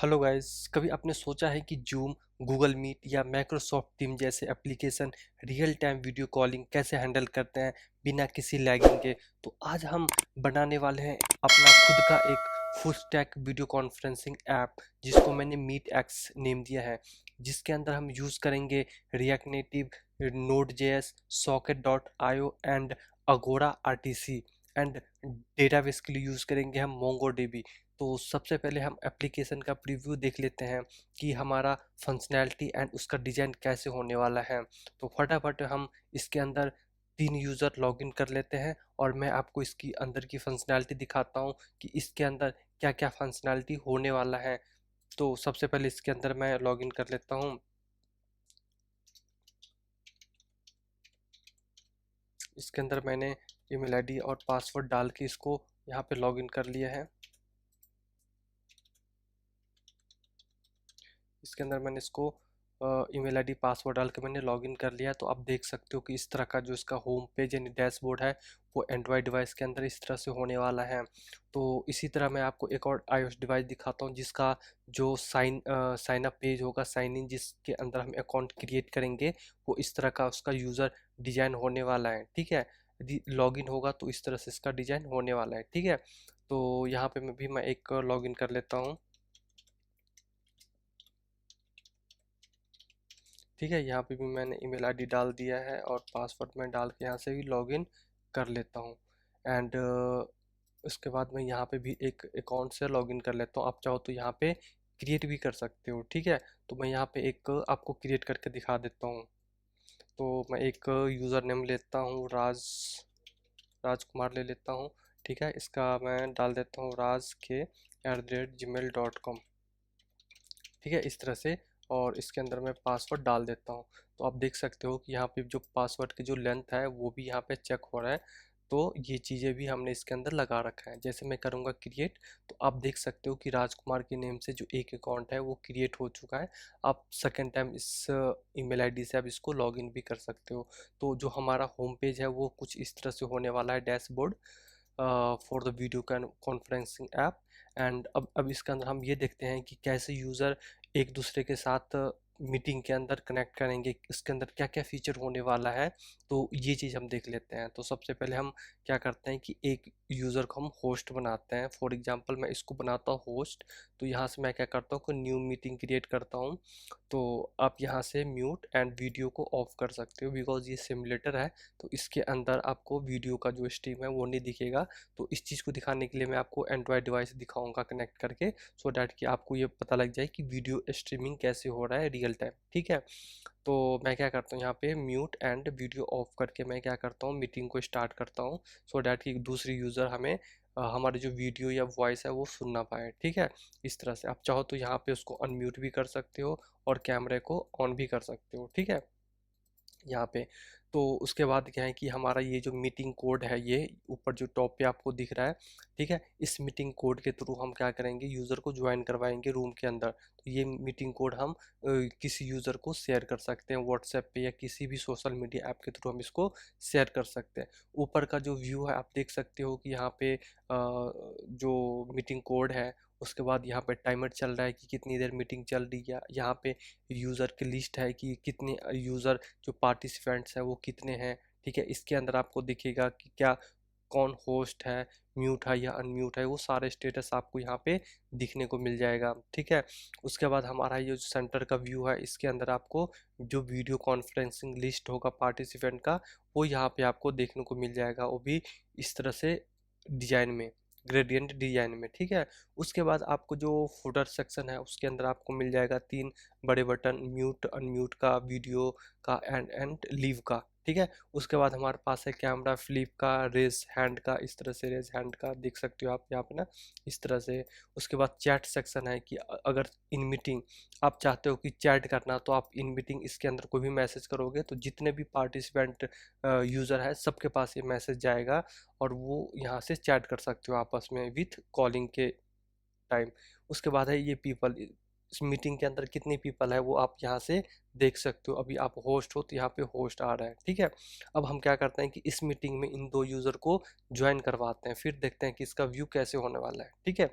Hello guys, कभी आपने सोचा है कि जूम, गूगल मीट या माइक्रोसॉफ्ट टीम जैसे application real time video calling कैसे हैंडल करते हैं बिना किसी लैगिंग के। तो आज हम बनाने वाले हैं अपना खुद का एक full stack video conferencing app जिसको मैंने मीट एक्स नेम दिया है, जिसके अंदर हम यूज़ करेंगे react native, node JS, socket dot IO and अगोरा आरटीसी एंड डेटाबेस के लिए यूज़ करेंगे हम मोंगोडीबी। तो सबसे पहले हम एप्लीकेशन का प्रीव्यू देख लेते हैं कि हमारा फंक्शनैलिटी एंड उसका डिज़ाइन कैसे होने वाला है। तो फटाफट हम इसके अंदर 3 यूज़र लॉगिन कर लेते हैं और मैं आपको इसकी अंदर की फंक्शनैलिटी दिखाता हूँ कि इसके अंदर क्या क्या फंक्शनैलिटी होने वाला है। तो सबसे पहले इसके अंदर मैं लॉगिन कर लेता हूँ। इसके अंदर मैंने ईमेल आईडी और पासवर्ड डाल के इसको यहाँ पे लॉगिन कर लिया है। इसके अंदर मैंने इसको ईमेल आईडी पासवर्ड डाल के मैंने लॉगिन कर लिया। तो आप देख सकते हो कि इस तरह का जो इसका होम पेज यानी डैशबोर्ड है वो एंड्रॉयड डिवाइस के अंदर इस तरह से होने वाला है। तो इसी तरह मैं आपको एक और आईओएस डिवाइस दिखाता हूँ जिसका जो साइन अप पेज होगा, साइन इन जिसके अंदर हम अकाउंट क्रिएट करेंगे, वो इस तरह का उसका यूज़र डिज़ाइन होने वाला है। ठीक है, यदि लॉगिन होगा तो इस तरह से इसका डिज़ाइन होने वाला है। ठीक है, तो यहाँ पे मैं एक लॉगिन कर लेता हूँ। ठीक है, यहाँ पे भी मैंने ईमेल आईडी डाल दिया है और पासवर्ड मैं डाल के यहाँ से भी लॉगिन कर लेता हूँ। एंड उसके बाद मैं यहाँ पे भी एक अकाउंट से लॉगिन कर लेता हूँ। आप चाहो तो यहाँ पे क्रिएट भी कर सकते हो। ठीक है, तो मैं यहाँ पे एक आपको क्रिएट करके दिखा देता हूँ। तो मैं एक यूज़र नेम लेता हूँ, राजकुमार ले लेता हूँ। ठीक है, इसका मैं डाल देता हूँ razk@gmail.com। ठीक है, इस तरह से। और इसके अंदर मैं पासवर्ड डाल देता हूँ। तो आप देख सकते हो कि यहाँ पे जो पासवर्ड की जो लेंथ है वो भी यहाँ पे चेक हो रहा है। तो ये चीज़ें भी हमने इसके अंदर लगा रखा है। जैसे मैं करूँगा क्रिएट, तो आप देख सकते हो कि राजकुमार के नेम से जो एक अकाउंट है वो क्रिएट हो चुका है। आप सेकेंड टाइम इस ईमेल आईडी से आप इसको लॉगिन भी कर सकते हो। तो जो हमारा होम पेज है वो कुछ इस तरह से होने वाला है, dashboard for the video conferencing app. And अब इसके अंदर हम ये देखते हैं कि कैसे यूज़र एक दूसरे के साथ मीटिंग के अंदर कनेक्ट करेंगे, इसके अंदर क्या क्या फीचर होने वाला है। तो ये चीज़ हम देख लेते हैं। तो सबसे पहले हम क्या करते हैं कि एक यूज़र को हम होस्ट बनाते हैं। फॉर एग्जांपल मैं इसको बनाता हूँ होस्ट। तो यहाँ से मैं क्या करता हूँ कि न्यू मीटिंग क्रिएट करता हूँ। तो आप यहाँ से म्यूट एंड वीडियो को ऑफ कर सकते हो बिकॉज ये सिमुलेटर है। तो इसके अंदर आपको वीडियो का जो स्ट्रीम है वो नहीं दिखेगा। तो इस चीज़ को दिखाने के लिए मैं आपको एंड्रॉयड डिवाइस दिखाऊंगा कनेक्ट करके, सो डैट कि आपको ये पता लग जाए कि वीडियो स्ट्रीमिंग कैसे हो रहा है रियल टाइम। ठीक है, तो मैं क्या करता हूँ यहाँ पे म्यूट एंड वीडियो ऑफ करके मैं क्या करता हूँ मीटिंग को स्टार्ट करता हूँ, सो डैट कि दूसरी यूज़र हमें हमारी जो वीडियो या वॉइस है वो सुन ना पाए। ठीक है, इस तरह से आप चाहो तो यहाँ पे उसको अनम्यूट भी कर सकते हो और कैमरे को ऑन भी कर सकते हो। ठीक है, यहाँ पे तो उसके बाद क्या है कि हमारा ये जो मीटिंग कोड है ये ऊपर जो टॉप पे आपको दिख रहा है। ठीक है, इस मीटिंग कोड के थ्रू हम क्या करेंगे, यूज़र को ज्वाइन करवाएंगे रूम के अंदर। तो ये मीटिंग कोड हम किसी यूज़र को शेयर कर सकते हैं व्हाट्सएप पे या किसी भी सोशल मीडिया ऐप के थ्रू हम इसको शेयर कर सकते हैं। ऊपर का जो व्यू है आप देख सकते हो कि यहाँ पे जो मीटिंग कोड है, उसके बाद यहाँ पे टाइमर चल रहा है कि कितनी देर मीटिंग चल रही है। यहाँ पे यूज़र की लिस्ट है कि कितने यूज़र जो पार्टिसिपेंट्स हैं वो कितने हैं। ठीक है, इसके अंदर आपको दिखेगा कि क्या कौन होस्ट है, म्यूट है या अनम्यूट है, वो सारे स्टेटस आपको यहाँ पे दिखने को मिल जाएगा। ठीक है, उसके बाद हमारा ये जो सेंटर का व्यू है इसके अंदर आपको जो वीडियो कॉन्फ्रेंसिंग लिस्ट होगा पार्टिसिपेंट का वो यहाँ पे आपको देखने को मिल जाएगा, वो भी इस तरह से डिजाइन में, ग्रेडियंट डिजाइन में। ठीक है, उसके बाद आपको जो फुटर सेक्शन है उसके अंदर आपको मिल जाएगा 3 बड़े बटन, म्यूट, अनम्यूट का, वीडियो का एंड लीव का। ठीक है, उसके बाद हमारे पास है कैमरा फ्लिप का, रेज हैंड का, इस तरह से रेज हैंड का देख सकते हो आप यहाँ पे ना, इस तरह से। उसके बाद चैट सेक्शन है कि अगर इन मीटिंग आप चाहते हो कि चैट करना, तो आप इन मीटिंग इसके अंदर कोई भी मैसेज करोगे तो जितने भी पार्टिसिपेंट यूज़र है सबके पास ये मैसेज जाएगा और वो यहाँ से चैट कर सकते हो आपस में विथ कॉलिंग के टाइम। उसके बाद है ये पीपल, इस मीटिंग के अंदर कितने पीपल है वो आप यहाँ से देख सकते हो। अभी आप होस्ट हो तो यहाँ पे होस्ट आ रहा है। ठीक है, अब हम क्या करते हैं कि इस मीटिंग में इन 2 यूज़र को ज्वाइन करवाते हैं, फिर देखते हैं कि इसका व्यू कैसे होने वाला है। ठीक है,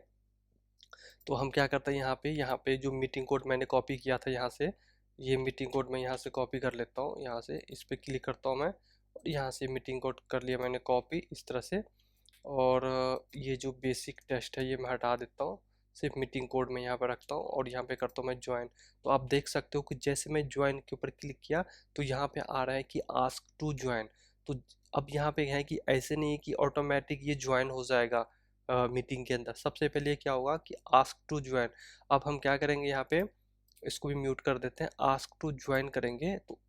तो हम क्या करते हैं, यहाँ पे जो मीटिंग कोड मैंने कॉपी किया था यहाँ से, ये मीटिंग कोड मैं यहाँ से कॉपी कर लेता हूँ, यहाँ से इस पर क्लिक करता हूँ मैं, और यहाँ से मीटिंग कोड कर लिया मैंने कॉपी इस तरह से। और ये जो बेसिक टेस्ट है ये मैं हटा देता हूँ, सिर्फ मीटिंग कोड में यहाँ पर रखता हूँ, और यहाँ पे करता हूँ मैं ज्वाइन। तो आप देख सकते हो कि जैसे मैं ज्वाइन के ऊपर क्लिक किया तो यहाँ पे आ रहा है कि आस्क टू ज्वाइन। तो अब यहाँ पे है कि ऐसे नहीं है कि ऑटोमेटिक ये ज्वाइन हो जाएगा मीटिंग के अंदर। सबसे पहले क्या होगा कि आस्क टू ज्वाइन। अब हम क्या करेंगे, यहाँ पे इसको भी म्यूट कर देते हैं, आस्क टू ज्वाइन करेंगे तो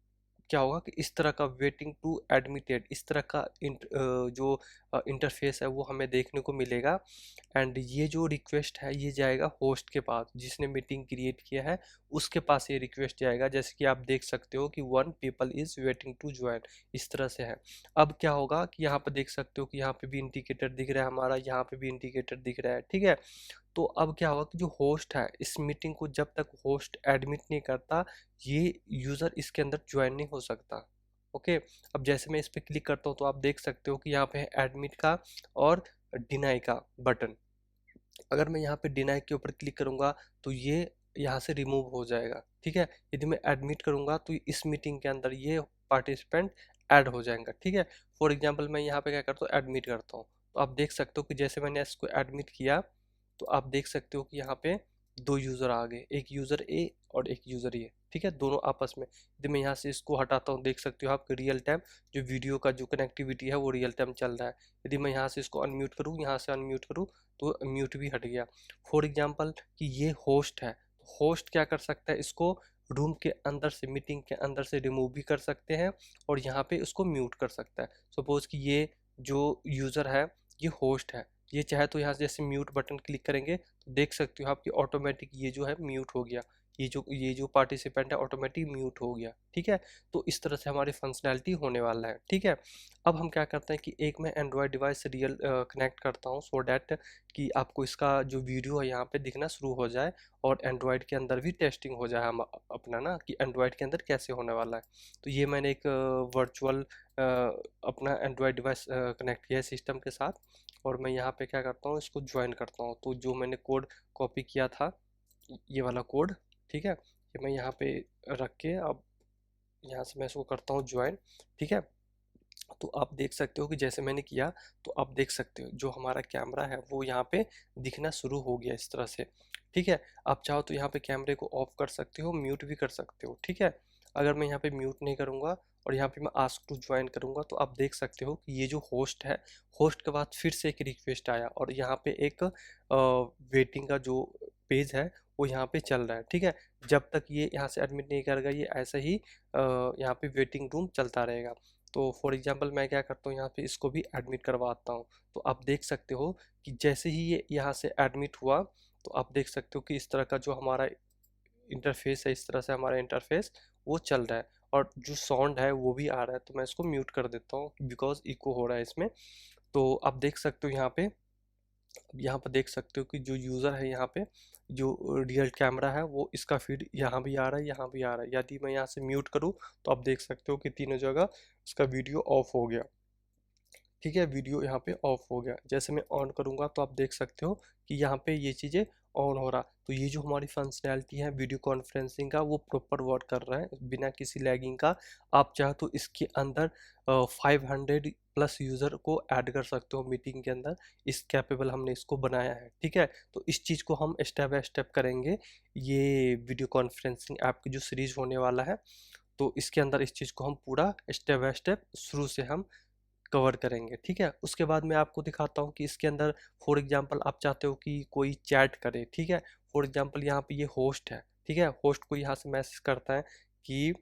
क्या होगा कि इस तरह का वेटिंग टू एडमिटेड, इस तरह का जो इंटरफेस है वो हमें देखने को मिलेगा। एंड ये जो रिक्वेस्ट है ये जाएगा होस्ट के पास, जिसने मीटिंग क्रिएट किया है उसके पास ये रिक्वेस्ट जाएगा। जैसे कि आप देख सकते हो कि 1 people is waiting to join, इस तरह से है। अब क्या होगा कि यहाँ पर देख सकते हो कि यहाँ पे भी इंडिकेटर दिख रहा है हमारा, यहाँ पे भी इंडिकेटर दिख रहा है, ठीक है। तो अब क्या होगा कि जो होस्ट है इस मीटिंग को जब तक होस्ट एडमिट नहीं करता, ये यूज़र इसके अंदर ज्वाइन नहीं हो सकता। ओके। अब जैसे मैं इस पर क्लिक करता हूँ तो आप देख सकते हो कि यहाँ पे है एडमिट का और डिनाई का बटन। अगर मैं यहाँ पे डिनाई के ऊपर क्लिक करूँगा तो ये यहाँ से रिमूव हो जाएगा, ठीक है। यदि मैं एडमिट करूँगा तो इस मीटिंग के अंदर ये पार्टिसिपेंट ऐड हो जाएगा, ठीक है। फॉर एग्जांपल मैं यहाँ पे क्या करता हूँ, एडमिट करता हूँ। तो आप देख सकते हो कि जैसे मैंने इसको एडमिट किया तो आप देख सकते हो कि यहाँ पे दो यूज़र आ गए, एक यूज़र ए और एक यूज़र ए, ठीक है, दोनों आपस में। यदि मैं यहाँ से इसको हटाता हूँ, देख सकते हो आप रियल टाइम जो वीडियो का जो कनेक्टिविटी है वो रियल टाइम चल रहा है। यदि मैं यहाँ से इसको अनम्यूट करूँ, यहाँ से अनम्यूट करूँ तो म्यूट भी हट गया। फॉर एग्जांपल कि ये होस्ट है, होस्ट क्या कर सकता है, इसको रूम के अंदर से, मीटिंग के अंदर से रिमूव भी कर सकते हैं और यहाँ पे उसको म्यूट कर सकता है। सपोज कि ये जो यूज़र है ये होस्ट है, ये चाहे तो यहाँ से जैसे म्यूट बटन क्लिक करेंगे तो देख सकते हो आपकी ऑटोमेटिक ये जो है म्यूट हो गया, ये जो पार्टिसिपेंट है ऑटोमेटिक म्यूट हो गया, ठीक है। तो इस तरह से हमारी फंक्शनैलिटी होने वाला है, ठीक है। अब हम क्या करते हैं कि एक मैं एंड्रॉयड डिवाइस से रियल कनेक्ट करता हूँ सो डैट कि आपको इसका जो वीडियो है यहाँ पे दिखना शुरू हो जाए और एंड्रॉयड के अंदर भी टेस्टिंग हो जाए हम अपना ना, कि एंड्रॉयड के अंदर कैसे होने वाला है। तो ये मैंने एक वर्चुअल अपना एंड्रॉयड डिवाइस कनेक्ट किया है सिस्टम के साथ, और मैं यहाँ पे क्या करता हूँ, इसको ज्वाइन करता हूँ। तो जो मैंने कोड कॉपी किया था ये वाला कोड, ठीक है, ये मैं यहाँ पे रख के अब यहाँ से मैं इसको करता हूँ ज्वाइन, ठीक है। तो आप देख सकते हो कि जैसे मैंने किया तो आप देख सकते हो जो हमारा कैमरा है वो यहाँ पे दिखना शुरू हो गया इस तरह से, ठीक है। आप चाहो तो यहाँ पे कैमरे को ऑफ कर सकते हो, म्यूट भी कर सकते हो, ठीक है। अगर मैं यहाँ पे म्यूट नहीं करूँगा और यहाँ पे मैं आस्क टू ज्वाइन करूँगा तो आप देख सकते हो कि ये जो होस्ट है, होस्ट के बाद फिर से एक रिक्वेस्ट आया और यहाँ पे एक वेटिंग का जो पेज है वो यहाँ पे चल रहा है, ठीक है। जब तक ये यहाँ से एडमिट नहीं करेगा ये ऐसा ही यहाँ पे वेटिंग रूम चलता रहेगा। तो फॉर एग्जांपल मैं क्या करता हूँ, यहाँ पे इसको भी एडमिट करवाता हूँ। तो आप देख सकते हो कि जैसे ही ये यहाँ से एडमिट हुआ तो आप देख सकते हो कि इस तरह का जो हमारा इंटरफेस है, इस तरह से हमारा इंटरफेस वो चल रहा है और जो साउंड है वो भी आ रहा है। तो मैं इसको म्यूट कर देता हूँ बिकॉज इको हो रहा है इसमें। तो आप देख सकते हो यहाँ पर देख सकते हो कि जो यूज़र है यहाँ पे जो रियल कैमरा है वो इसका फीड यहाँ भी आ रहा है, यहाँ भी आ रहा है। यदि मैं यहाँ से म्यूट करूँ तो आप देख सकते हो कि तीनों जगह इसका वीडियो ऑफ हो गया, ठीक है, वीडियो यहाँ पे ऑफ हो गया। जैसे मैं ऑन करूँगा तो आप देख सकते हो कि यहाँ पे ये चीज़ें ऑन हो रहा। तो ये जो हमारी फंक्शनैलिटी है वीडियो कॉन्फ्रेंसिंग का वो प्रॉपर वर्क कर रहा है बिना किसी लैगिंग का। आप चाहे तो इसके अंदर 500 प्लस यूज़र को ऐड कर सकते हो मीटिंग के अंदर, इस कैपेबल हमने इसको बनाया है, ठीक है। तो इस चीज़ को हम स्टेप बाय स्टेप करेंगे, ये वीडियो कॉन्फ्रेंसिंग ऐप की जो सीरीज होने वाला है तो इसके अंदर इस चीज़ को हम पूरा स्टेप बाय स्टेप शुरू से हम कवर करेंगे, ठीक है। उसके बाद मैं आपको दिखाता हूँ कि इसके अंदर फॉर एग्जांपल आप चाहते हो कि कोई चैट करे, ठीक है। फॉर एग्जांपल यहाँ पे ये होस्ट है, ठीक है, होस्ट को यहाँ से मैसेज करता है कि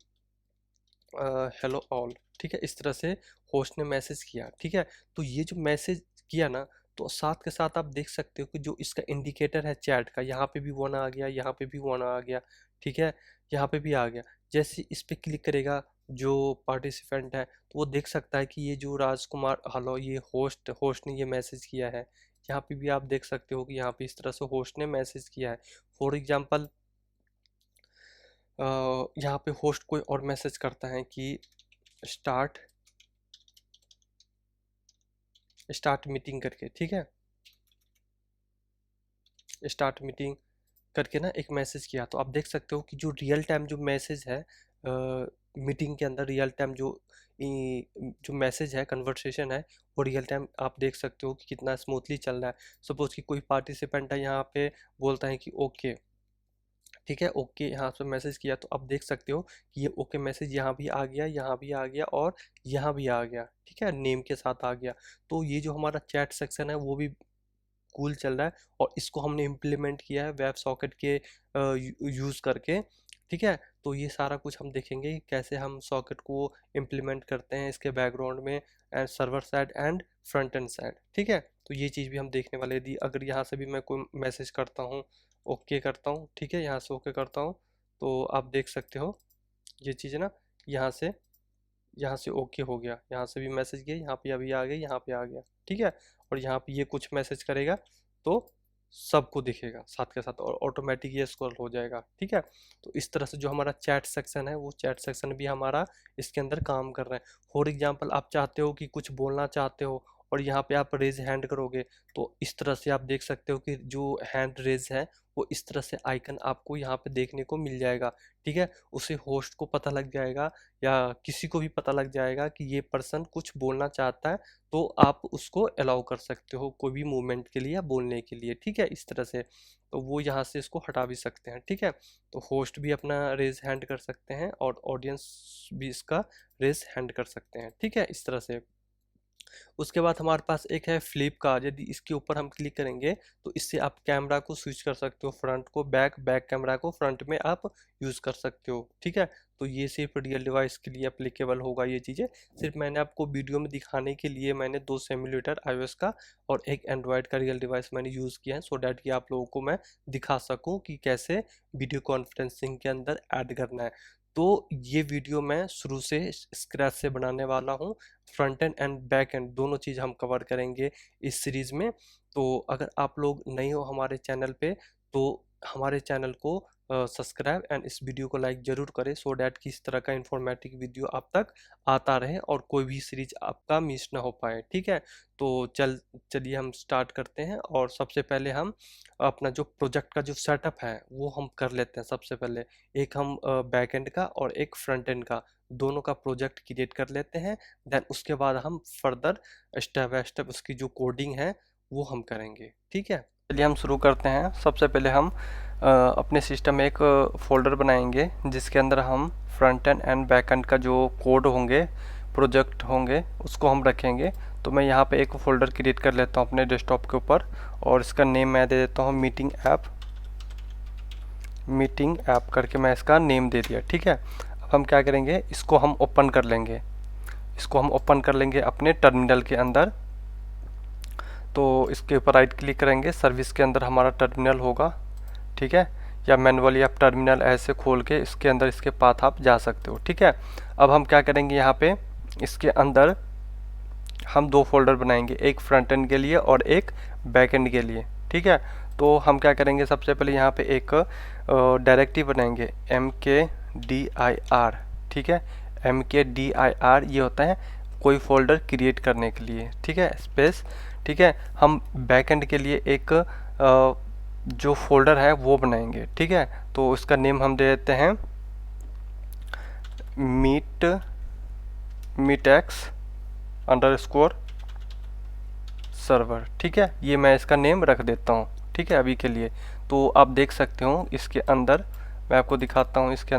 हेलो ऑल, ठीक है, इस तरह से होस्ट ने मैसेज किया, ठीक है। तो ये जो मैसेज किया ना तो साथ के साथ आप देख सकते हो कि जो इसका इंडिकेटर है चैट का, यहाँ पे भी वन आ गया, यहाँ पे भी वन आ गया, ठीक है, यहाँ पे भी आ गया। जैसे इस पे क्लिक करेगा जो पार्टिसिपेंट है तो वो देख सकता है कि ये जो राजकुमार हेलो, ये होस्ट ने ये मैसेज किया है। यहाँ पे भी आप देख सकते हो कि यहाँ पे इस तरह से होस्ट ने मैसेज किया है। फॉर एग्जाम्पल यहाँ पे होस्ट कोई और मैसेज करता है कि स्टार्ट स्टार्ट मीटिंग करके, ठीक है। स्टार्ट मीटिंग करके ना एक मैसेज किया, तो आप देख सकते हो कि जो रियल टाइम जो मैसेज है मीटिंग के अंदर, रियल टाइम जो मैसेज है, कन्वर्सेशन है, वो रियल टाइम आप देख सकते हो कि कितना स्मूथली चल रहा है। सपोज कि कोई पार्टिसिपेंट है यहाँ पे, बोलता है कि ओके, ठीक है, ओके यहाँ पे मैसेज किया, तो आप देख सकते हो कि ये ओके मैसेज यहाँ भी आ गया, यहाँ भी आ गया और यहाँ भी आ गया, ठीक है, नेम के साथ आ गया। तो ये जो हमारा चैट सेक्शन है वो भी कूल चल रहा है, और इसको हमने इम्प्लीमेंट किया है वेब सॉकेट के यूज़ करके, ठीक है। तो ये सारा कुछ हम देखेंगे कि कैसे हम सॉकेट को इम्प्लीमेंट करते हैं इसके बैकग्राउंड में, and server side and front end side, ठीक है। तो ये चीज़ भी हम देखने वाले। यदि अगर यहाँ से भी मैं कोई मैसेज करता हूँ, ओके करता हूँ, ठीक है, यहाँ से ओके करता हूँ, तो आप देख सकते हो ये चीज़ ना, यहाँ से ओके हो गया, यहाँ से भी मैसेज गया, यहाँ पे अभी आ गया, यहाँ पे आ गया, ठीक है। और यहाँ पे ये कुछ मैसेज करेगा तो सबको दिखेगा साथ के साथ, और ऑटोमेटिक ये स्क्रॉल हो जाएगा, ठीक है। तो इस तरह से जो हमारा चैट सेक्शन है, वो चैट सेक्शन भी हमारा इसके अंदर काम कर रहा है। फॉर एग्जांपल आप चाहते हो कि कुछ बोलना चाहते हो, और यहाँ पे आप रेज हैंड करोगे, तो इस तरह से आप देख सकते हो कि जो हैंड रेज है वो इस तरह से आइकन आपको यहाँ पे देखने को मिल जाएगा, ठीक है। उसे होस्ट को पता लग जाएगा, या किसी को भी पता लग जाएगा कि ये पर्सन कुछ बोलना चाहता है, तो आप उसको अलाउ कर सकते हो कोई भी मूवमेंट के लिए या बोलने के लिए, ठीक है, इस तरह से। तो वो यहाँ से इसको हटा भी सकते हैं, ठीक है। तो होस्ट भी अपना रेज हैंड कर सकते हैं, और ऑडियंस भी इसका रेज हैंड कर सकते हैं, ठीक है, इस तरह से। उसके बाद हमारे पास एक है फ्लिप का, यदि इसके ऊपर हम क्लिक करेंगे तो इससे आप कैमरा को स्विच कर सकते हो, फ्रंट को बैक, बैक कैमरा को फ्रंट में आप यूज़ कर सकते हो, ठीक है। तो ये सिर्फ रियल डिवाइस के लिए एप्लीकेबल होगा ये चीज़ें। सिर्फ मैंने आपको वीडियो में दिखाने के लिए मैंने 2 सिम्युलेटर iOS का और एक एंड्रॉयड का रियल डिवाइस मैंने यूज़ किया है, सो डैट कि आप लोगों को मैं दिखा सकूँ कि कैसे वीडियो कॉन्फ्रेंसिंग के अंदर ऐड करना है। तो ये वीडियो मैं शुरू से स्क्रैच से बनाने वाला हूँ, front end and back and दोनों चीज़ हम कवर करेंगे इस सीरीज़ में। तो अगर आप लोग नए हो हमारे चैनल पे, तो हमारे चैनल को सब्सक्राइब एंड इस वीडियो को लाइक ज़रूर करें, सो डैट कि इस तरह का इंफॉर्मेटिव वीडियो आप तक आता रहे और कोई भी सीरीज आपका मिस ना हो पाए, ठीक है। तो चलिए हम स्टार्ट करते हैं, और सबसे पहले हम अपना जो प्रोजेक्ट का जो सेटअप है वो हम कर लेते हैं। सबसे पहले एक हम बैक एंड का और एक फ्रंट एंड का दोनों का प्रोजेक्ट क्रिएट कर लेते हैं। देन उसके बाद हम फर्दर स्टेप बाय स्टेप उसकी जो कोडिंग है वो हम करेंगे, ठीक है। चलिए हम शुरू करते हैं। सबसे पहले हम अपने सिस्टम में एक फ़ोल्डर बनाएंगे जिसके अंदर हम front end and back and का जो कोड होंगे, प्रोजेक्ट होंगे, उसको हम रखेंगे। तो मैं यहाँ पे एक फ़ोल्डर क्रिएट कर लेता हूँ अपने डेस्कटॉप के ऊपर, और इसका नेम मैं दे देता हूँ मीटिंग ऐप करके मैं इसका नेम दे दिया, ठीक है। अब हम क्या करेंगे, इसको हम ओपन कर लेंगे, अपने टर्मिनल के अंदर। तो इसके ऊपर राइट क्लिक करेंगे, सर्विस के अंदर हमारा टर्मिनल होगा, ठीक है, या मैनुअली आप टर्मिनल ऐसे खोल के इसके अंदर इसके पाथ आप जा सकते हो, ठीक है। अब हम क्या करेंगे, यहाँ पे इसके अंदर हम 2 फोल्डर बनाएंगे, एक फ्रंट एंड के लिए और एक बैक एंड के लिए, ठीक है। तो हम क्या करेंगे, सबसे पहले यहाँ पे एक डायरेक्टिव बनाएंगे mkdir, ठीक है। mkdir ये होता है कोई फोल्डर क्रिएट करने के लिए, ठीक है, स्पेस, ठीक है। हम बैक एंड के लिए एक जो फोल्डर है वो बनाएंगे, ठीक है। तो इसका नेम हम दे देते हैं metex_server, ठीक है। ये मैं इसका नेम रख देता हूँ, ठीक है, अभी के लिए। तो आप देख सकते हो इसके अंदर, मैं आपको दिखाता हूँ, इसके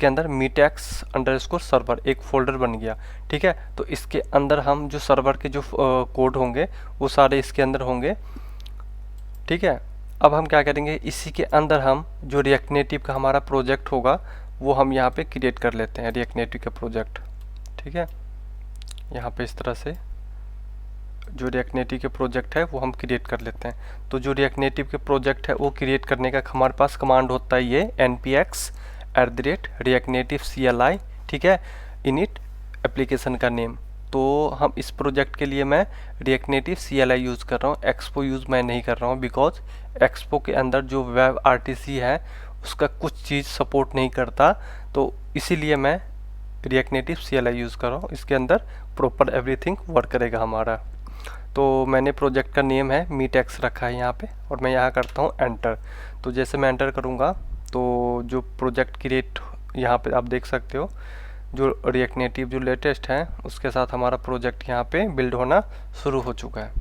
अंदर metex_server एक फ़ोल्डर बन गया, ठीक है। तो इसके अंदर हम जो सर्वर के जो कोड होंगे वो सारे इसके अंदर होंगे, ठीक है। अब हम क्या करेंगे, इसी के अंदर हम जो रिएक्ट नेटिव का हमारा प्रोजेक्ट होगा वो हम यहाँ पे क्रिएट कर लेते हैं, रिएक्ट नेटिव का प्रोजेक्ट, ठीक है। यहाँ पे इस तरह से जो रिएक्ट नेटिव के प्रोजेक्ट है वो हम क्रिएट कर लेते हैं। तो जो रिएक्ट नेटिव के प्रोजेक्ट है वो क्रिएट करने का हमारे पास कमांड होता है ये npx@reactnative_cli, ठीक है, इनिट एप्लीकेशन का नेम। तो हम इस प्रोजेक्ट के लिए मैं रिएक्ट नेटिव CLI यूज़ कर रहा हूँ, एक्सपो यूज़ मैं नहीं कर रहा हूँ, बिकॉज एक्सपो के अंदर जो वेब RTC है उसका कुछ चीज़ सपोर्ट नहीं करता, तो इसीलिए मैं रिएक्ट नेटिव CLI यूज़ कर रहा हूँ। इसके अंदर प्रॉपर एवरीथिंग वर्क करेगा हमारा। तो मैंने प्रोजेक्ट का नेम है मीटेक्स रखा है यहाँ पे, और मैं यहाँ करता हूँ एंटर। तो जैसे मैं एंटर करूँगा तो जो प्रोजेक्ट क्रिएट यहाँ पे आप देख सकते हो, जो रिएक्ट नेटिव जो लेटेस्ट है उसके साथ हमारा प्रोजेक्ट यहाँ पे बिल्ड होना शुरू हो चुका है।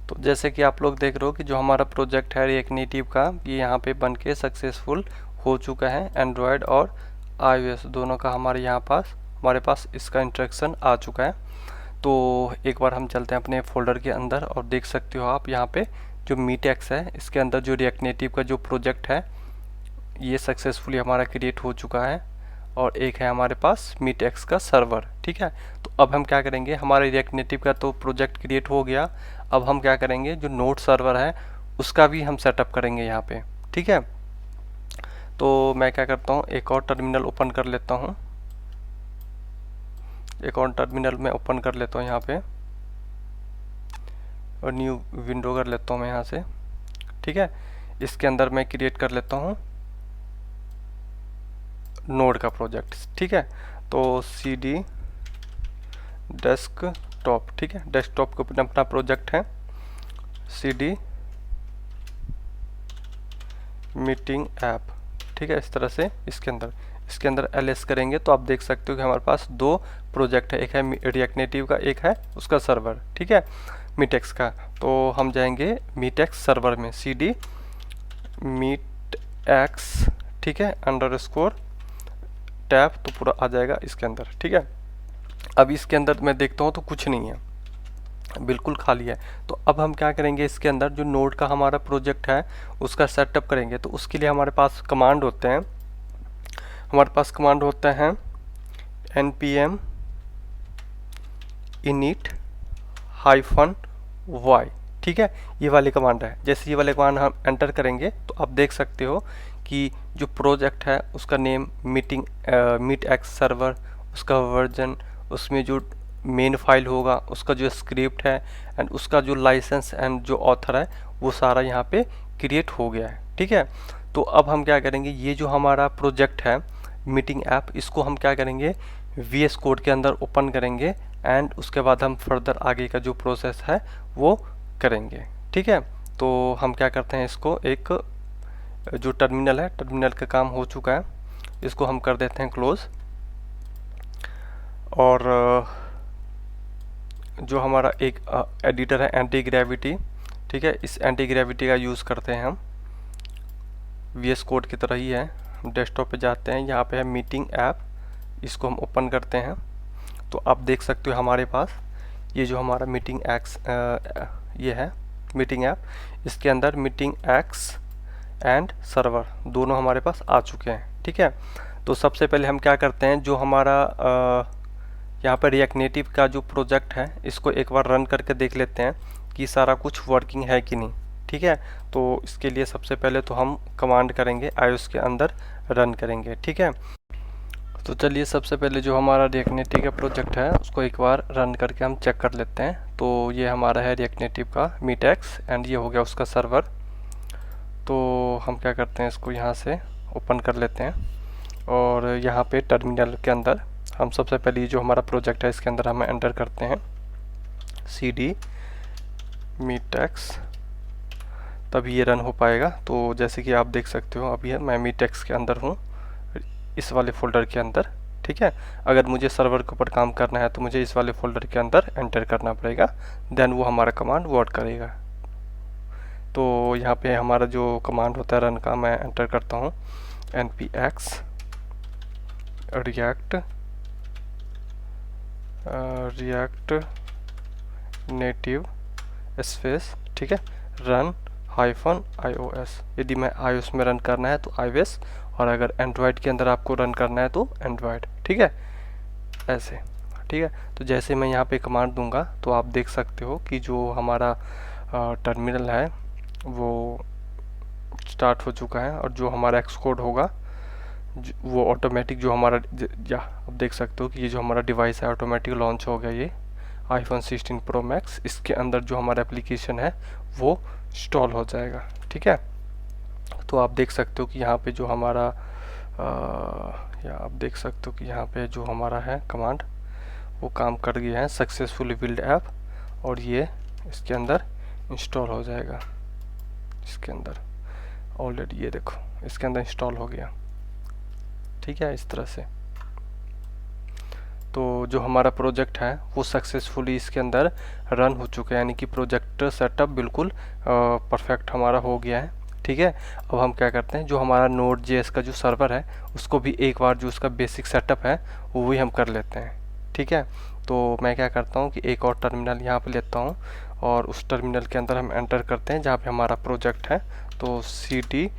तो जैसे कि आप लोग देख रहे हो कि जो हमारा प्रोजेक्ट है रिएक्ट नेटिव का, ये यहाँ पे बन के सक्सेसफुल हो चुका है। एंड्रॉयड और iOS दोनों का हमारे पास इसका इंस्ट्रक्शन आ चुका है। तो एक बार हम चलते हैं अपने फोल्डर के अंदर, और देख सकते हो आप यहाँ पे जो मीटेक्स है इसके अंदर जो रिएक्ट नेटिव का जो प्रोजेक्ट है ये सक्सेसफुली हमारा क्रिएट हो चुका है, और एक है हमारे पास मीटेक्स का सर्वर। ठीक है, तो अब हम क्या करेंगे, हमारे रिएक्ट नेटिव का तो प्रोजेक्ट क्रिएट हो गया, अब हम क्या करेंगे जो नोड सर्वर है उसका भी हम सेटअप करेंगे यहाँ पे। ठीक है, तो मैं क्या करता हूँ, एक और टर्मिनल ओपन कर लेता हूँ, एक और टर्मिनल में ओपन कर लेता हूँ यहाँ पे, और न्यू विंडो कर लेता हूँ मैं यहाँ से। ठीक है, इसके अंदर मैं क्रिएट कर लेता हूँ नोड का प्रोजेक्ट। ठीक है, तो CD डेस्कटॉप, ठीक है, डेस्कटॉप का अपना प्रोजेक्ट है CD मीटिंग ऐप। ठीक है, इस तरह से इसके अंदर ls करेंगे तो आप देख सकते हो कि हमारे पास दो प्रोजेक्ट है, एक है रिएक्ट नेटिव का, एक है उसका सर्वर। ठीक है, मीटेक्स का। तो हम जाएंगे मीटेक्स सर्वर में, CD मीटएक्स, ठीक है, अंडरस्कोर टैब, तो पूरा आ जाएगा इसके अंदर। ठीक है, अब इसके अंदर मैं देखता हूँ तो कुछ नहीं है, बिल्कुल खाली है। तो अब हम क्या करेंगे, इसके अंदर जो नोड का हमारा प्रोजेक्ट है उसका सेटअप करेंगे। तो उसके लिए हमारे पास कमांड होते हैं, npm init -y। ठीक है, ये वाली कमांड है। जैसे ये वाले कमांड हम एंटर करेंगे तो आप देख सकते हो कि जो प्रोजेक्ट है उसका नेम मीटएक्स सर्वर, उसका वर्जन, उसमें जो मेन फाइल होगा, उसका जो स्क्रिप्ट है एंड उसका जो लाइसेंस एंड जो ऑथर है वो सारा यहाँ पे क्रिएट हो गया है। ठीक है, तो अब हम क्या करेंगे, ये जो हमारा प्रोजेक्ट है मीटिंग ऐप, इसको हम क्या करेंगे VS कोड के अंदर ओपन करेंगे, एंड उसके बाद हम फर्दर आगे का जो प्रोसेस है वो करेंगे। ठीक है, तो हम क्या करते हैं, इसको एक जो टर्मिनल है, टर्मिनल का काम हो चुका है, इसको हम कर देते हैं क्लोज। और जो हमारा एक एडिटर है एंटी ग्रेविटी, ठीक है, इस एंटी ग्रेविटी का यूज़ करते हैं हम, VS कोड की तरह ही है। डेस्कटॉप पे जाते हैं, यहाँ पे है मीटिंग ऐप, इसको हम ओपन करते हैं। तो आप देख सकते हो हमारे पास ये जो हमारा मीटिंग एक्स ये है मीटिंग ऐप, इसके अंदर मीटिंग एक्स एंड सर्वर दोनों हमारे पास आ चुके हैं। ठीक है, तो सबसे पहले हम क्या करते हैं, जो हमारा यहाँ पर रिएक्ट नेटिव का जो प्रोजेक्ट है इसको एक बार रन करके देख लेते हैं कि सारा कुछ वर्किंग है कि नहीं। ठीक है, तो इसके लिए सबसे पहले तो हम कमांड करेंगे iOS के अंदर रन करेंगे। ठीक है, तो चलिए सबसे पहले जो हमारा रिएक्ट नेटिव का प्रोजेक्ट है उसको एक बार रन करके हम चेक कर लेते हैं। तो ये हमारा है रिएक्ट नेटिव का मीटएक्स, एंड ये हो गया उसका सर्वर। तो हम क्या करते हैं, इसको यहाँ से ओपन कर लेते हैं, और यहाँ पे टर्मिनल के अंदर हम सबसे पहले ये जो हमारा प्रोजेक्ट है इसके अंदर हम एंटर करते हैं CD मीटएक्स, तभी ये रन हो पाएगा। तो जैसे कि आप देख सकते हो अभी मैं मीटएक्स के अंदर हूँ, इस वाले फोल्डर के अंदर। ठीक है, अगर मुझे सर्वर के ऊपर काम करना है तो मुझे इस वाले फोल्डर के अंदर एंटर करना पड़ेगा, देन वो हमारा कमांड वर्क करेगा। तो यहाँ पे हमारा जो कमांड होता है रन का, मैं एंटर करता हूँ npx react native स्पेस, ठीक है, रन -iOS। यदि मैं iOS में रन करना है तो iOS, और अगर एंड्रॉयड के अंदर आपको रन करना है तो एंड्रॉयड। ठीक है, ऐसे। ठीक है, तो जैसे मैं यहाँ पे कमांड दूंगा तो आप देख सकते हो कि जो हमारा टर्मिनल है वो स्टार्ट हो चुका है, और जो हमारा एक्सकोड होगा वो ऑटोमेटिक जो हमारा या आप देख सकते हो कि ये जो हमारा डिवाइस है ऑटोमेटिक लॉन्च हो गया, ये iPhone 16 Pro Max। इसके अंदर जो हमारा एप्लीकेशन है वो इंस्टॉल हो जाएगा। ठीक है, तो आप देख सकते हो कि यहाँ पे जो हमारा या आप देख सकते हो कि यहाँ पे जो हमारा है कमांड वो काम कर गया है, सक्सेसफुली बिल्ड ऐप, और ये इसके अंदर इंस्टॉल हो जाएगा। इसके अंदर ऑलरेडी ये देखो इसके अंदर इंस्टॉल हो गया। ठीक है, इस तरह से। तो जो हमारा प्रोजेक्ट है वो सक्सेसफुली इसके अंदर रन हो चुका है, यानी कि प्रोजेक्ट सेटअप बिल्कुल परफेक्ट हमारा हो गया है। ठीक है, अब हम क्या करते हैं, जो हमारा Node.js का जो सर्वर है उसको भी एक बार जो उसका बेसिक सेटअप है वो भी हम कर लेते हैं। ठीक है, तो मैं क्या करता हूँ कि एक और टर्मिनल यहाँ पे लेता हूँ और उस टर्मिनल के अंदर हम एंटर करते हैं जहाँ पे हमारा प्रोजेक्ट है। तो cd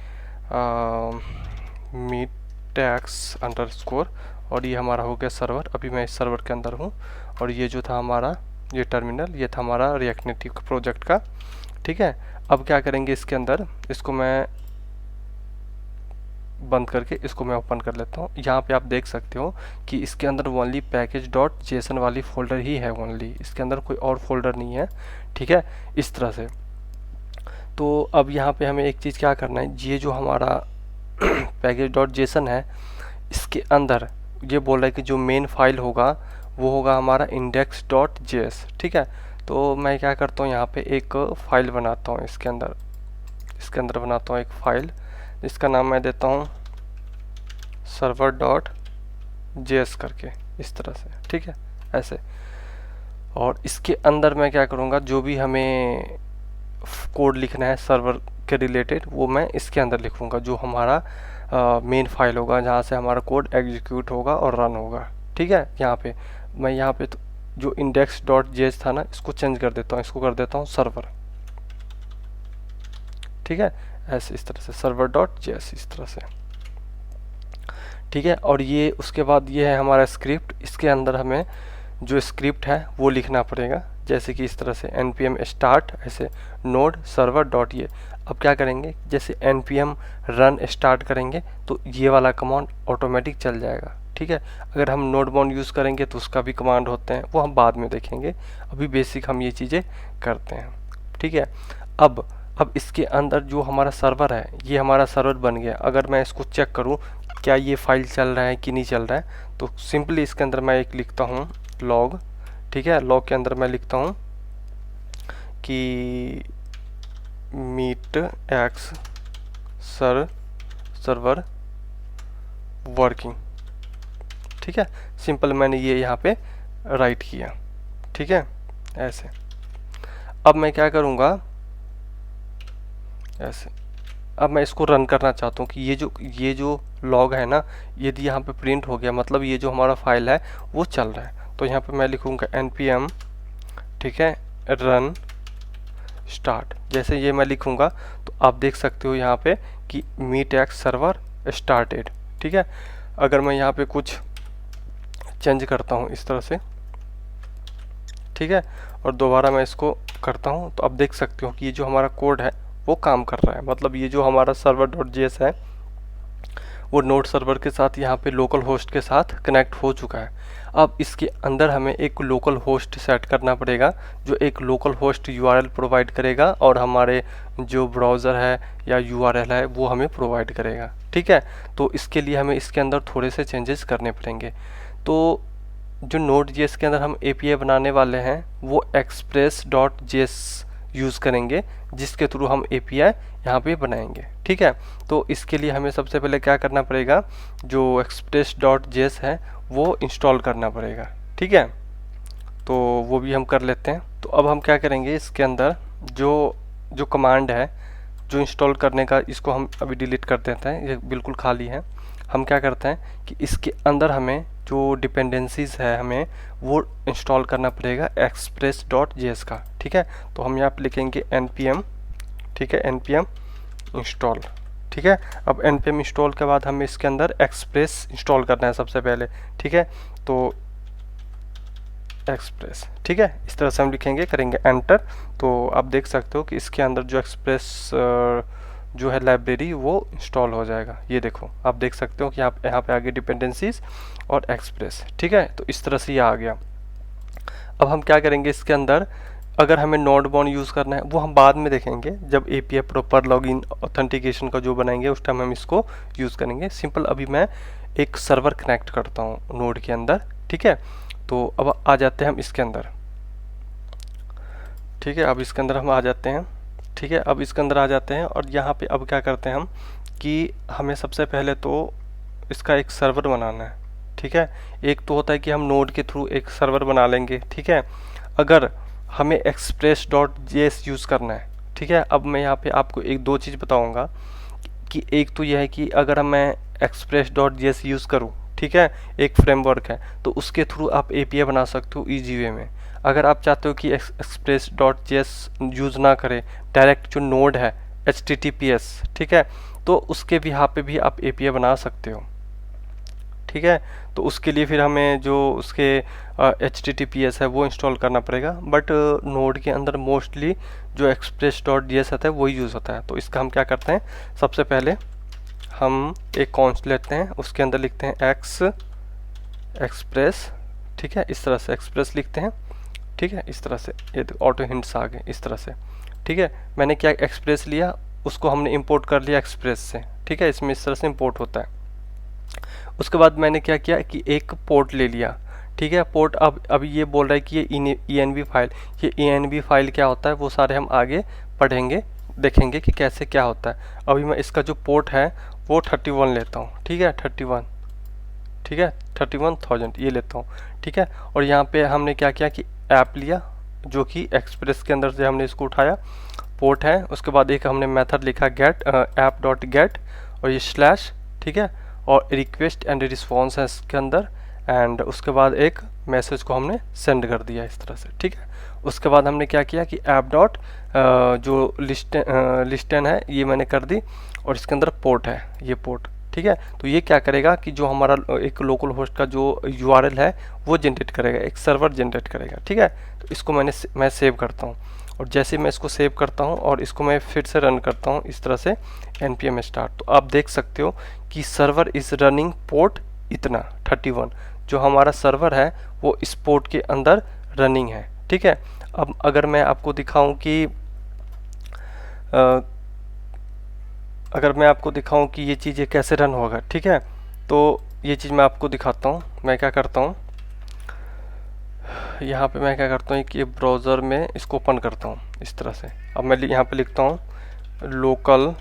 meetx_, और ये हमारा हो गया सर्वर। अभी मैं इस सर्वर के अंदर हूँ, और ये जो था हमारा ये टर्मिनल, ये था हमारा रिएक्ट नेटिव प्रोजेक्ट का। ठीक है, अब क्या करेंगे इसके अंदर, इसको मैं बंद करके इसको मैं ओपन कर लेता हूँ। यहाँ पे आप देख सकते हो कि इसके अंदर ओनली package.json वाली फोल्डर ही है, ओनली इसके अंदर कोई और फोल्डर नहीं है। ठीक है, इस तरह से। तो अब यहाँ पे हमें एक चीज़ क्या करना है, ये जो हमारा package.json है इसके अंदर ये बोल रहा है कि जो मेन फाइल होगा वो होगा हमारा index.js। ठीक है, तो मैं क्या करता हूँ, यहाँ पे एक फाइल बनाता हूँ इसके अंदर बनाता हूँ एक फाइल, इसका नाम मैं देता हूँ server.js करके, इस तरह से। ठीक है, ऐसे। और इसके अंदर मैं क्या करूँगा, जो भी हमें कोड लिखना है सर्वर के रिलेटेड वो मैं इसके अंदर लिखूँगा, जो हमारा मेन फाइल होगा जहाँ से हमारा कोड एग्जीक्यूट होगा और रन होगा। ठीक है, यहाँ पे तो जो index.js था ना इसको चेंज कर देता हूँ, इसको कर देता हूँ सर्वर। ठीक है, ऐसे इस तरह से server.js, इस तरह से। ठीक है, और ये उसके बाद ये है हमारा स्क्रिप्ट। इसके अंदर हमें जो स्क्रिप्ट है वो लिखना पड़ेगा, जैसे कि इस तरह से npm start ऐसे node server डॉट। ये अब क्या करेंगे, जैसे npm run start करेंगे तो ये वाला कमांड ऑटोमेटिक चल जाएगा। ठीक है, अगर हम nodemon यूज़ करेंगे तो उसका भी कमांड होते हैं, वो हम बाद में देखेंगे, अभी बेसिक हम ये चीज़ें करते हैं। ठीक है, अब इसके अंदर जो हमारा सर्वर है ये हमारा सर्वर बन गया। अगर मैं इसको चेक करूं क्या ये फाइल चल रहा है कि नहीं चल रहा है, तो सिंपली इसके अंदर मैं एक लिखता हूं लॉग। ठीक है, लॉग के अंदर मैं लिखता हूं कि meetx सर्वर वर्किंग। ठीक है, सिंपल मैंने ये यहाँ पे राइट किया। ठीक है, ऐसे। अब मैं क्या करूँगा, ऐसे। अब मैं इसको रन करना चाहता हूँ कि ये जो लॉग है ना, यदि यहाँ पे प्रिंट हो गया मतलब ये जो हमारा फाइल है वो चल रहा है। तो यहाँ पे मैं लिखूँगा npm, ठीक है, रन स्टार्ट। जैसे ये मैं लिखूँगा तो आप देख सकते हो यहाँ पे कि meetx सर्वर स्टार्टेड। ठीक है, अगर मैं यहाँ पे कुछ चेंज करता हूँ इस तरह से, ठीक है, और दोबारा मैं इसको करता हूँ तो आप देख सकते हो कि ये जो हमारा कोड है वो काम कर रहा है। मतलब ये जो हमारा server.js है वो नोड सर्वर के साथ यहाँ पे लोकल होस्ट के साथ कनेक्ट हो चुका है। अब इसके अंदर हमें एक लोकल होस्ट सेट करना पड़ेगा, जो एक लोकल होस्ट URL प्रोवाइड करेगा और हमारे जो ब्राउज़र है या URL है वो हमें प्रोवाइड करेगा। ठीक है, तो इसके लिए हमें इसके अंदर थोड़े से चेंजेस करने पड़ेंगे। तो जो Node.js के अंदर हम API बनाने वाले हैं वो express.js यूज़ करेंगे, जिसके थ्रू हम API यहाँ पे बनाएंगे। ठीक है, तो इसके लिए हमें सबसे पहले क्या करना पड़ेगा, जो express.js है वो इंस्टॉल करना पड़ेगा। ठीक है, तो वो भी हम कर लेते हैं। तो अब हम क्या करेंगे, इसके अंदर जो कमांड है जो इंस्टॉल करने का, इसको हम अभी डिलीट कर देते हैं, ये बिल्कुल खाली है। हम क्या करते हैं कि इसके अंदर हमें जो डिपेंडेंसीज है हमें वो इंस्टॉल करना पड़ेगा express.js का। ठीक है, तो हम यहाँ पे लिखेंगे npm, ठीक है, npm इंस्टॉल। ठीक है, अब npm इंस्टॉल के बाद हमें इसके अंदर एक्सप्रेस इंस्टॉल करना है सबसे पहले। ठीक है, तो एक्सप्रेस, ठीक है, इस तरह से हम लिखेंगे, करेंगे एंटर। तो आप देख सकते हो कि इसके अंदर जो एक्सप्रेस जो है लाइब्रेरी वो इंस्टॉल हो जाएगा। ये देखो आप देख सकते हो कि यहाँ पे आ गए डिपेंडेंसीज और एक्सप्रेस। ठीक है, तो इस तरह से ये आ गया। अब हम क्या करेंगे, इसके अंदर अगर हमें नोडमॉन यूज़ करना है वो हम बाद में देखेंगे, जब API प्रॉपर लॉगिन ऑथेंटिकेशन का जो बनाएंगे उस टाइम हम इसको यूज़ करेंगे। सिंपल अभी मैं एक सर्वर कनेक्ट करता हूँ नोड के अंदर। ठीक है, तो अब आ जाते हैं हम इसके अंदर। ठीक है, अब इसके अंदर हम आ जाते हैं। ठीक है, अब इसके अंदर आ जाते हैं और यहाँ पे अब क्या करते हैं हम कि हमें सबसे पहले तो इसका एक सर्वर बनाना है। ठीक है, एक तो होता है कि हम नोड के थ्रू एक सर्वर बना लेंगे। ठीक है, अगर हमें एक्सप्रेस डॉट जेएस यूज़ करना है। ठीक है, अब मैं यहाँ पे आपको एक दो चीज़ बताऊँगा कि एक तो यह है कि अगर मैं एक्सप्रेस डॉट जेएस यूज़ करूँ, ठीक है, एक फ्रेमवर्क है, तो उसके थ्रू आप एपीआई बना सकते हो ईजी वे में। अगर आप चाहते हो कि एक्सप्रेस डॉट जेएस यूज़ ना करें, डायरेक्ट जो नोड है HTTPS, ठीक है, तो उसके भी यहाँ पे भी आप एपीआई बना सकते हो। ठीक है, तो उसके लिए फिर हमें जो उसके HTTPS है वो इंस्टॉल करना पड़ेगा, बट नोड के अंदर मोस्टली जो एक्सप्रेस डॉट जेएस आता है वही यूज़ होता है। तो इसका हम क्या करते हैं, सबसे पहले हम एक कॉन्स्ट लेते हैं, उसके अंदर लिखते हैं एक्सप्रेस। ठीक है, इस तरह से एक्सप्रेस लिखते हैं। ठीक है, इस तरह से, ये ऑटो हिंट्स आ गए इस तरह से। ठीक है, मैंने क्या एक्सप्रेस लिया, उसको हमने इंपोर्ट कर लिया एक्सप्रेस से। ठीक है, इसमें इस तरह से इंपोर्ट होता है। उसके बाद मैंने क्या किया कि एक पोर्ट ले लिया। ठीक है, पोर्ट अब ये बोल रहा है कि ये ENV फाइल, ये ENV फाइल क्या होता है वो सारे हम आगे पढ़ेंगे, देखेंगे कि कैसे क्या होता है। अभी मैं इसका जो पोर्ट है वो 31 लेता हूँ। ठीक है, 31, ठीक है, 31,000 ये लेता हूँ। ठीक है, और यहाँ पे हमने क्या किया कि ऐप लिया, जो कि एक्सप्रेस के अंदर से हमने इसको उठाया, पोर्ट है। उसके बाद एक हमने मेथड लिखा गेट ऐप डॉट गेट, और ये स्लैश, ठीक है, और रिक्वेस्ट एंड रिस्पॉन्स है इसके अंदर, एंड उसके बाद एक मैसेज को हमने सेंड कर दिया इस तरह से। ठीक है, उसके बाद हमने क्या किया कि ऐप डॉट जो लिस्टन है ये मैंने कर दी, और इसके अंदर पोर्ट है, ये पोर्ट। ठीक है, तो ये क्या करेगा कि जो हमारा एक लोकल होस्ट का जो URL है वो जनरेट करेगा, एक सर्वर जनरेट करेगा। ठीक है, तो इसको मैं सेव करता हूँ, और जैसे मैं इसको सेव करता हूँ और इसको मैं फिर से रन करता हूँ इस तरह से npm start, तो आप देख सकते हो कि सर्वर इज रनिंग पोर्ट इतना 31, जो हमारा सर्वर है वो इस पोर्ट के अंदर रनिंग है। ठीक है, अब अगर मैं आपको दिखाऊं कि अगर मैं आपको दिखाऊं कि ये चीज़ें कैसे रन होगा, ठीक है, तो ये चीज़ मैं आपको दिखाता हूँ। मैं क्या करता हूँ, यहाँ पे मैं क्या करता हूँ कि ब्राउज़र में इसको ओपन करता हूँ इस तरह से। अब मैं यहाँ पे लिखता हूँ लोकल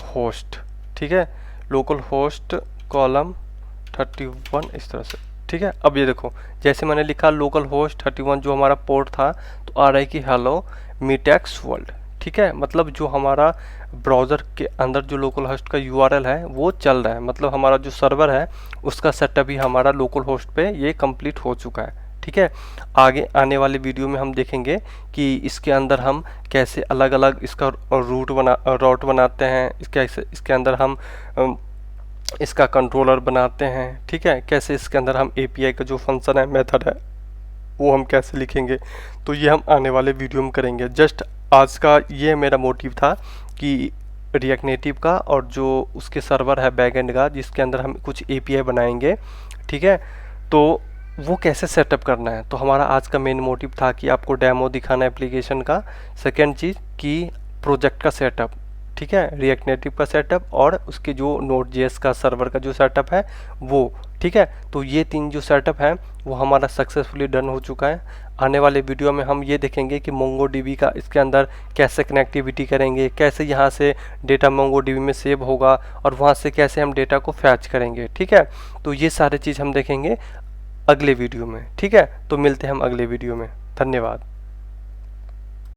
होस्ट, ठीक है, लोकल होस्ट कॉलम 31 इस तरह से। ठीक है, अब ये देखो जैसे मैंने लिखा लोकल होस्ट 31 जो हमारा पोर्ट था, तो आ रहा है कि हेलो मीटेक्स वर्ल्ड। ठीक है, मतलब जो हमारा ब्राउज़र के अंदर जो लोकल होस्ट का URL है वो चल रहा है, मतलब हमारा जो सर्वर है उसका सेटअप भी हमारा लोकल होस्ट पे ये कंप्लीट हो चुका है। ठीक है, आगे आने वाले वीडियो में हम देखेंगे कि इसके अंदर हम कैसे अलग अलग इसका रूट बनाते हैं, इसके अंदर हम इसका कंट्रोलर बनाते हैं। ठीक है, कैसे इसके अंदर हम API का जो फंक्शन है, मेथड है, वो हम कैसे लिखेंगे, तो ये हम आने वाले वीडियो में करेंगे। जस्ट आज का ये मेरा मोटिव था कि रिएक्ट नेटिव का और जो उसके सर्वर है बैकएंड का, जिसके अंदर हम कुछ API बनाएंगे। ठीक है, तो वो कैसे सेटअप करना है, तो हमारा आज का मेन मोटिव था कि आपको डेमो दिखाना एप्लीकेशन का। सेकेंड चीज़ कि प्रोजेक्ट का सेटअप, ठीक है, रिएक्ट नेटिव का सेटअप और उसके जो Node.js का सर्वर का जो सेटअप है वो। ठीक है, तो ये तीन जो सेटअप है वो हमारा सक्सेसफुली डन हो चुका है। आने वाले वीडियो में हम ये देखेंगे कि MongoDB का इसके अंदर कैसे कनेक्टिविटी करेंगे, कैसे यहाँ से डेटा MongoDB में सेव होगा और वहाँ से कैसे हम डेटा को फैच करेंगे। ठीक है, तो ये सारे चीज़ हम देखेंगे अगले वीडियो में। ठीक है, तो मिलते हैं हम अगले वीडियो में। धन्यवाद।